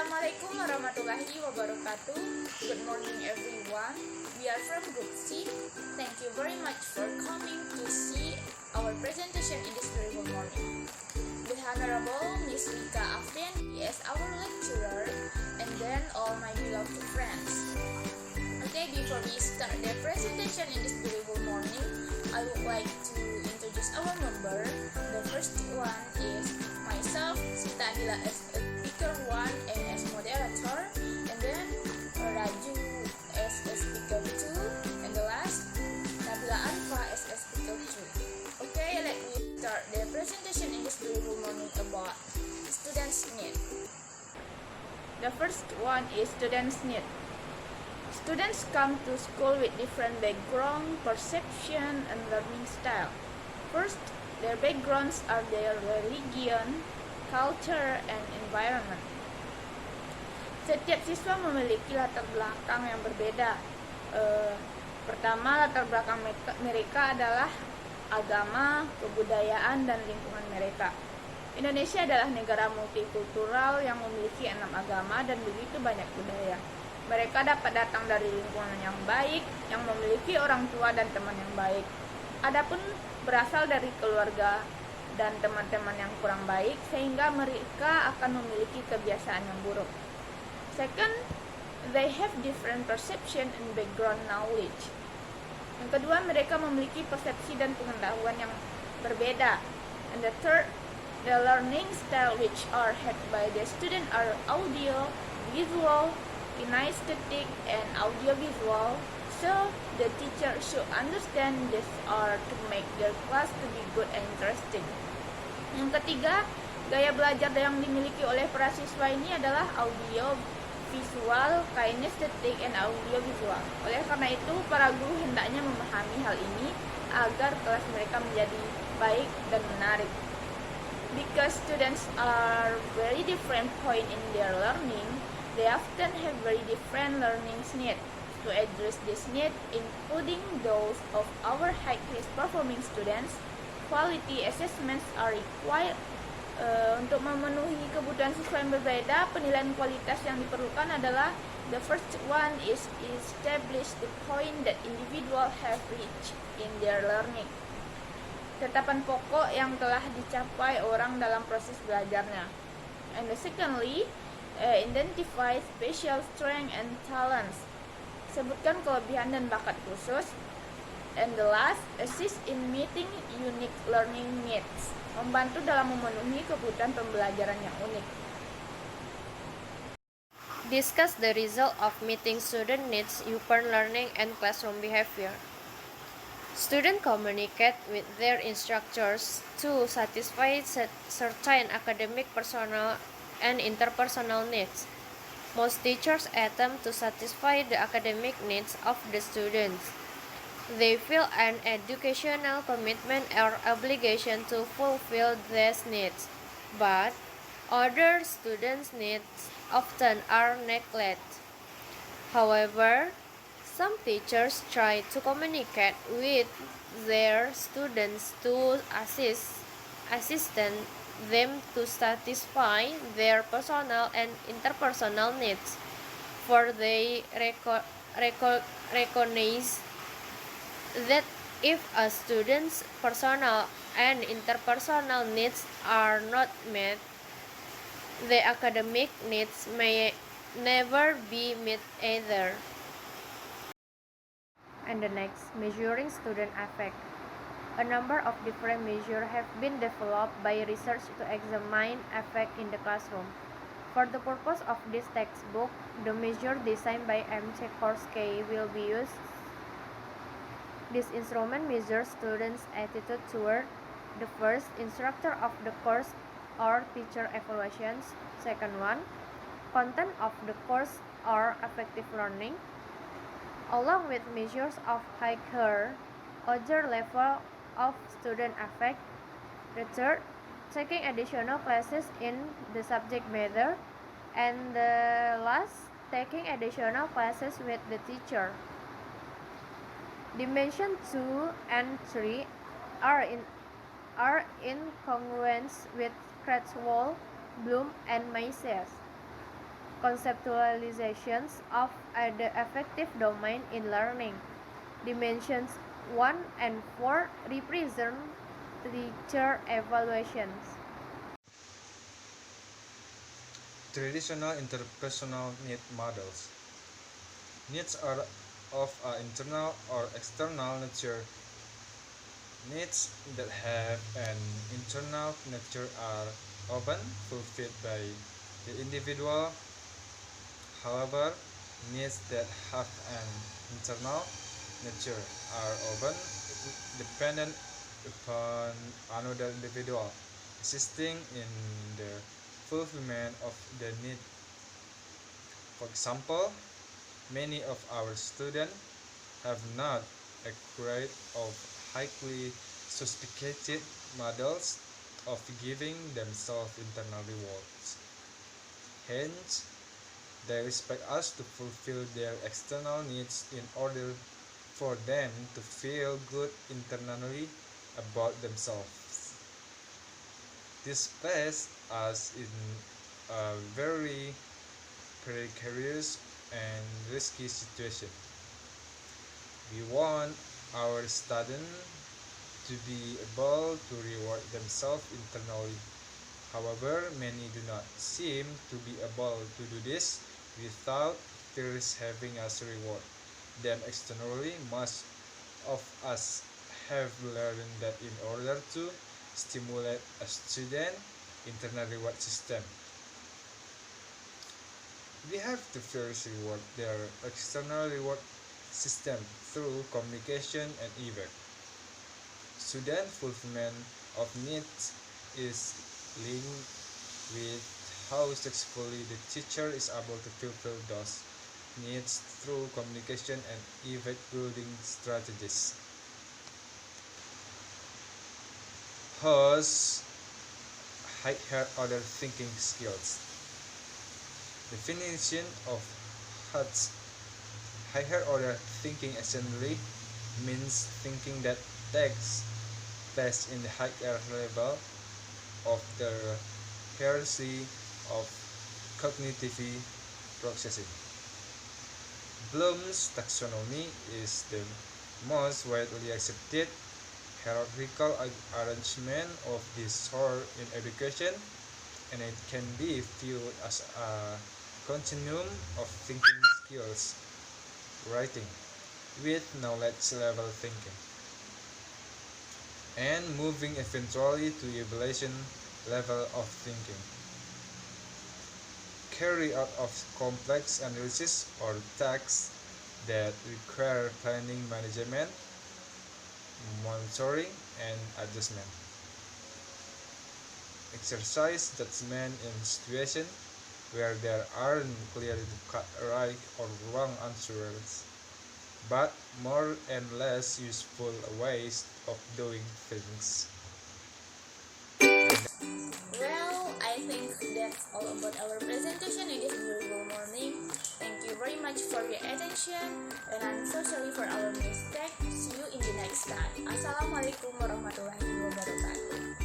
Assalamualaikum warahmatullahi wabarakatuh. Good morning everyone. We are from Group C. Thank you very much for coming to see our presentation in this beautiful morning. The Honorable Miss Rika Afrian is our lecturer, and then all my beloved friends. Okay, before we start the presentation in this beautiful morning, I would like to introduce our member. The first one is myself, Sita Adila as a speaker 1 and as moderator, and then Raju as a speaker 2, and the last Nabila Anfa as a speaker 2. Okay, let me start the presentation in this beautiful morning about students' need. The first one is students' need. Students come to school with different background, perception, and learning style. First, their backgrounds are their religion, culture, and environment. Setiap siswa memiliki latar belakang yang berbeda. Pertama, latar belakang mereka adalah agama, kebudayaan, dan lingkungan mereka. Indonesia adalah negara multikultural yang memiliki 6 agama dan begitu banyak budaya. Mereka dapat datang dari lingkungan yang baik, yang memiliki orang tua dan teman yang baik. Adapun berasal dari keluarga dan teman-teman yang kurang baik, sehingga mereka akan memiliki kebiasaan yang buruk. Second, they have different perception and background knowledge. Yang kedua, mereka memiliki persepsi dan pengetahuan yang berbeda. And the third, the learning style which are had by the student are audio, visual, kinesthetic, and audiovisual, so the teacher should understand this or to make their class to be good and interesting. Yang ketiga, gaya belajar yang dimiliki oleh para siswa ini adalah audio, visual, kinesthetic, and audiovisual. Oleh karena itu, para guru hendaknya memahami hal ini agar kelas mereka menjadi baik dan menarik. Because students are very different point in their learning, they often have very different learning needs. To address this need, including those of our high-class performing students, quality assessments are required. Untuk memenuhi kebutuhan siswa yang berbeda, penilaian kualitas yang diperlukan adalah the first one is establish the point that individual have reached in their learning. Tetapan pokok yang telah dicapai orang dalam proses belajarnya. And the secondly, identify special strength and talents. Sebutkan kelebihan dan bakat khusus. And the last, assist in meeting unique learning needs. Membantu dalam memenuhi kebutuhan pembelajaran yang unik. Discuss the result of meeting student needs, upon learning, and classroom behavior. Students communicate with their instructors to satisfy certain academic, personal, and interpersonal needs. Most teachers attempt to satisfy the academic needs of the students. They feel an educational commitment or obligation to fulfill these needs, but other students' needs often are neglected. However, some teachers try to communicate with their students to assist them to satisfy their personal and interpersonal needs, for they recognize that if a student's personal and interpersonal needs are not met, the academic needs may never be met either. And the next, measuring student effect. A number of different measures have been developed by research to examine effect in the classroom. For the purpose of this textbook, the measure designed by M. Sikorsky will be used. This instrument measures students' attitude toward the first, instructor of the course or teacher evaluations. Second one, content of the course or effective learning, along with measures of higher order level of student effect. The third, taking additional classes in the subject matter, and the last, taking additional classes with the teacher. Dimension 2 and 3 are in congruence with Creswell, Bloom, and Mises. conceptualizations of the affective domain in learning. Dimensions 1 and 4 represent teacher evaluations. Traditional interpersonal need models. Needs are of an internal or external nature. Needs that have an internal nature are often fulfilled by the individual. However, needs that have an internal nature are often dependent upon another individual, assisting in the fulfillment of the need. For example, many of our students have not acquired of highly sophisticated models of giving themselves internal rewards. Hence, they expect us to fulfill their external needs in order for them to feel good internally about themselves. This places us in a very precarious and risky situation. We want our students to be able to reward themselves internally. However, many do not seem to be able to do this without first having us reward them externally. Most of us have learned that in order to stimulate a student internal reward system, we have to first reward their external reward system through communication and effect. Student fulfillment of needs is linked with how successfully the teacher is able to fulfill those needs through communication and effect building strategies. Host higher order thinking skills. Definition of HUD's higher order thinking essentially means thinking that takes place in the higher level of the hierarchy of cognitive processing. Bloom's taxonomy is the most widely accepted hierarchical arrangement of this sort in education, and it can be viewed as a continuum of thinking skills, writing, with knowledge level thinking, and moving eventually to evaluation level of thinking. Carry out of complex analysis or tasks that require planning, management, monitoring, and adjustment. Exercise judgment in situations where there aren't clearly right or wrong answers, but more and less useful ways of doing things. Well, I think that's all about our presentation in this beautiful morning. Thank you very much for your attention, and I'm so sorry for our mistake. See you in the next time. Assalamualaikum warahmatullahi wabarakatuh.